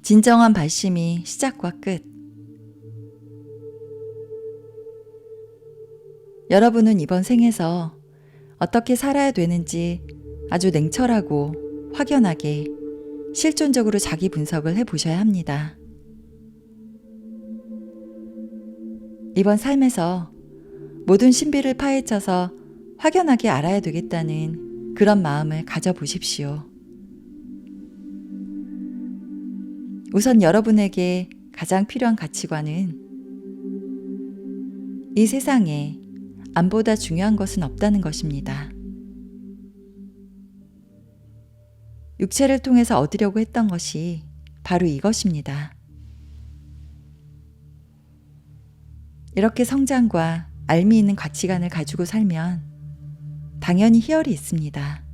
진정한 발심이 시작과 끝. 여러분은 이번 생에서 어떻게 살아야 되는지 아주 냉철하고 확연하게 실존적으로 자기 분석을 해보셔야 합니다. 이번 삶에서 모든 신비를 파헤쳐서 확연하게 알아야 되겠다는 그런 마음을 가져보십시오. 우선 여러분에게 가장 필요한 가치관은 이 세상에 암보다 중요한 것은 없다는 것입니다. 육체를 통해서 얻으려고 했던 것이 바로 이것입니다. 이렇게 성장과 알미 있는 가치관을 가지고 살면 당연히 희열이 있습니다.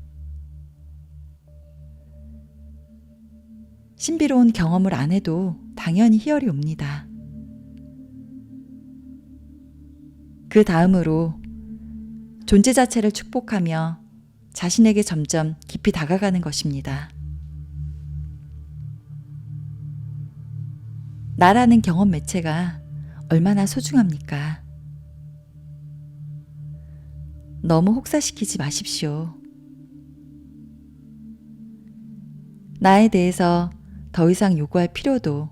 신비로운 경험을 안 해도 당연히 희열이 옵니다. 그 다음으로 존재 자체를 축복하며 자신에게 점점 깊이 다가가는 것입니다. 나라는 경험 매체가 얼마나 소중합니까? 너무 혹사시키지 마십시오. 나에 대해서 더 이상 요구할 필요도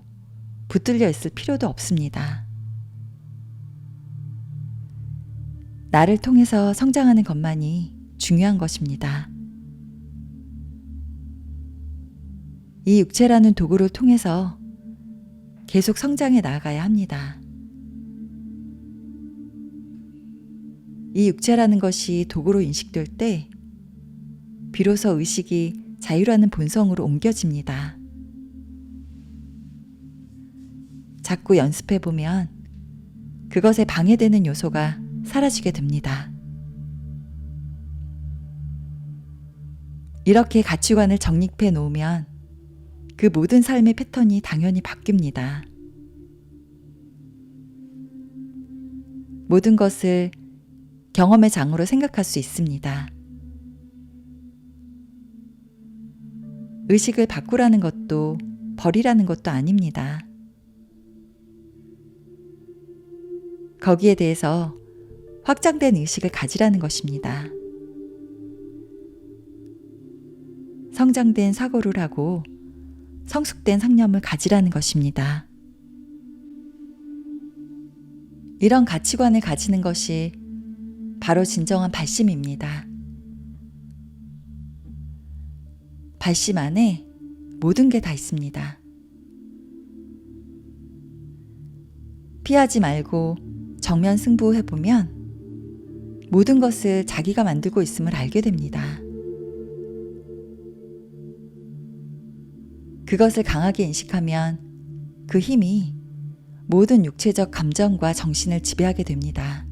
붙들려 있을 필요도 없습니다. 나를 통해서 성장하는 것만이 중요한 것입니다. 이 육체라는 도구를 통해서 계속 성장해 나아가야 합니다. 이 육체라는 것이 도구로 인식될 때 비로소 의식이 자유라는 본성으로 옮겨집니다. 자꾸 연습해보면 그것에 방해되는 요소가 사라지게 됩니다. 이렇게 가치관을 정립해 놓으면 그 모든 삶의 패턴이 당연히 바뀝니다. 모든 것을 경험의 장으로 생각할 수 있습니다. 의식을 바꾸라는 것도 버리라는 것도 아닙니다. 거기에 대해서 확장된 의식을 가지라는 것입니다. 성장된 사고를 하고 성숙된 상념을 가지라는 것입니다. 이런 가치관을 가지는 것이 바로 진정한 발심입니다. 발심 안에 모든 게 다 있습니다. 피하지 말고 정면 승부해보면 모든 것을 자기가 만들고 있음을 알게 됩니다. 그것을 강하게 인식하면 그 힘이 모든 육체적 감정과 정신을 지배하게 됩니다.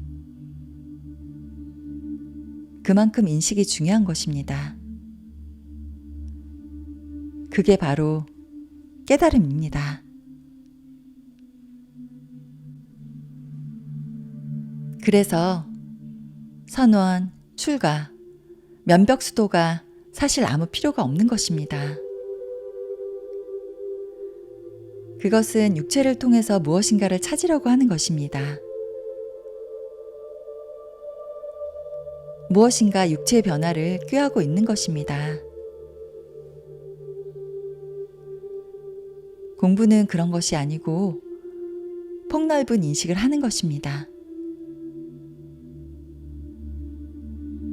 그만큼 인식이 중요한 것입니다. 그게 바로 깨달음입니다. 그래서 선원, 출가, 면벽수도가 사실 아무 필요가 없는 것입니다. 그것은 육체를 통해서 무엇인가를 찾으려고 하는 것입니다. 무엇인가 육체의 변화를 꾀하고 있는 것입니다. 공부는 그런 것이 아니고 폭넓은 인식을 하는 것입니다.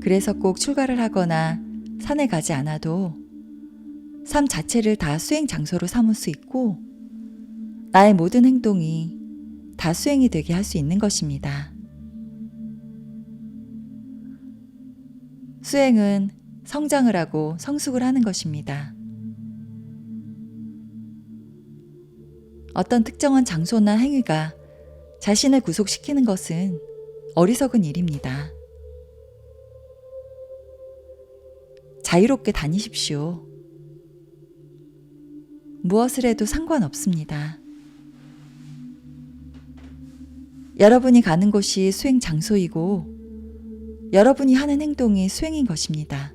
그래서 꼭 출가를 하거나 산에 가지 않아도 삶 자체를 다 수행 장소로 삼을 수 있고 나의 모든 행동이 다 수행이 되게 할 수 있는 것입니다. 수행은 성장을 하고 성숙을 하는 것입니다. 어떤 특정한 장소나 행위가 자신을 구속시키는 것은 어리석은 일입니다. 자유롭게 다니십시오. 무엇을 해도 상관없습니다. 여러분이 가는 곳이 수행 장소이고 여러분이 하는 행동이 수행인 것입니다.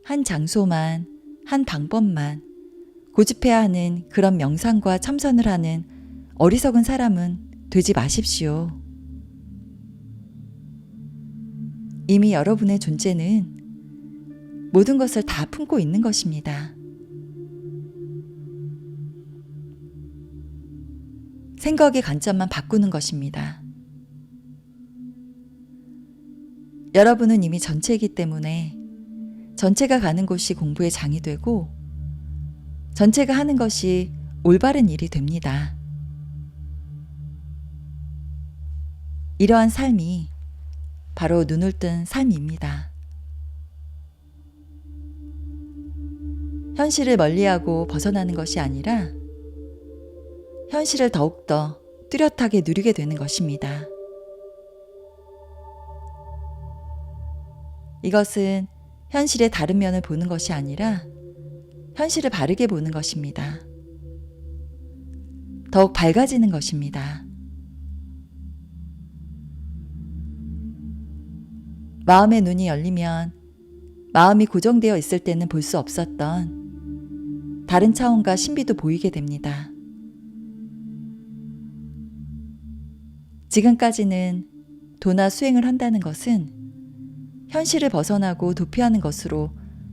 한 장소만, 한 방법만, 고집해야 하는 그런 명상과 참선을 하는 어리석은 사람은 되지 마십시오. 이미 여러분의 존재는 모든 것을 다 품고 있는 것입니다. 생각의 관점만 바꾸는 것입니다. 여러분은 이미 전체이기 때문에 전체가 가는 곳이 공부의 장이 되고 전체가 하는 것이 올바른 일이 됩니다. 이러한 삶이 바로 눈을 뜬 삶입니다. 현실을 멀리하고 벗어나는 것이 아니라 현실을 더욱더 뚜렷하게 누리게 되는 것입니다. 이것은 현실의 다른 면을 보는 것이 아니라 현실을 바르게 보는 것입니다. 더욱 밝아지는 것입니다. 마음의 눈이 열리면 마음이 고정되어 있을 때는 볼 수 없었던 다른 차원과 신비도 보이게 됩니다. 지금까지는 도나 수행을 한다는 것은 현실을 벗어나고 도피하는 것으로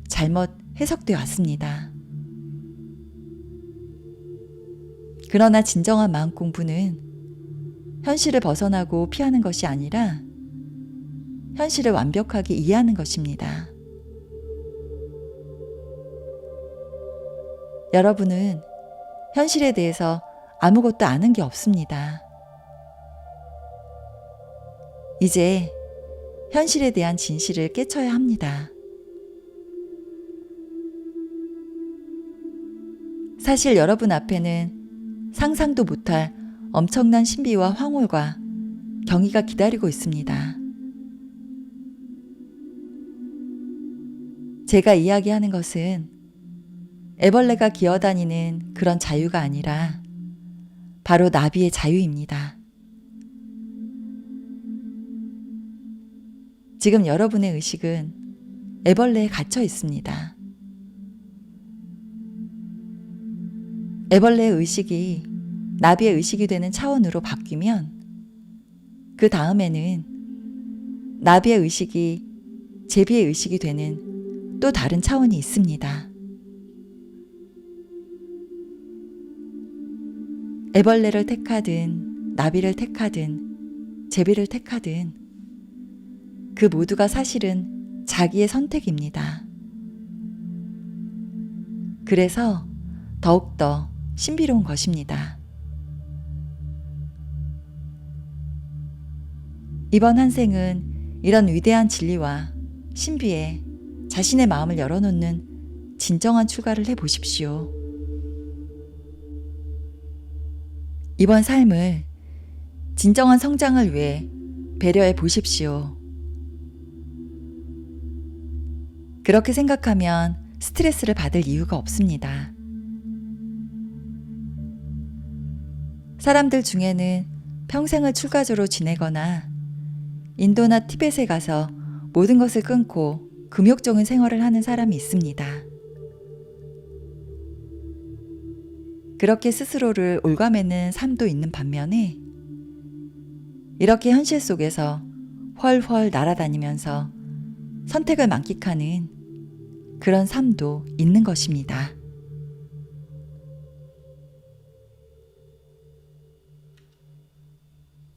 잘못 해석되어 왔습니다. 그러나 진정한 마음 공부는 현실을 벗어나고 피하는 것이 아니라 현실을 완벽하게 이해하는 것입니다. 여러분은 현실에 대해서 아무것도 아는 게 없습니다. 이제 현실에 대한 진실을 깨쳐야 합니다. 사실 여러분 앞에는 상상도 못할 엄청난 신비와 황홀과 경이가 기다리고 있습니다. 제가 이야기하는 것은 애벌레가 기어다니는 그런 자유가 아니라 바로 나비의 자유입니다. 지금 여러분의 의식은 애벌레에 갇혀 있습니다. 애벌레의 의식이 나비의 의식이 되는 차원으로 바뀌면 그 다음에는 나비의 의식이 제비의 의식이 되는 또 다른 차원이 있습니다. 애벌레를 택하든 나비를 택하든 제비를 택하든 그 모두가 사실은 자기의 선택입니다. 그래서 더욱더 신비로운 것입니다. 이번 한 생은 이런 위대한 진리와 신비에 자신의 마음을 열어놓는 진정한 출가를 해보십시오. 이번 삶을 진정한 성장을 위해 배려해 보십시오. 그렇게 생각하면 스트레스를 받을 이유가 없습니다. 사람들 중에는 평생을 출가조로 지내거나 인도나 티벳에 가서 모든 것을 끊고 금욕적인 생활을 하는 사람이 있습니다. 그렇게 스스로를 올가매는 삶도 있는 반면에 이렇게 현실 속에서 훨훨 날아다니면서 선택을 만끽하는 그런 삶도 있는 것입니다.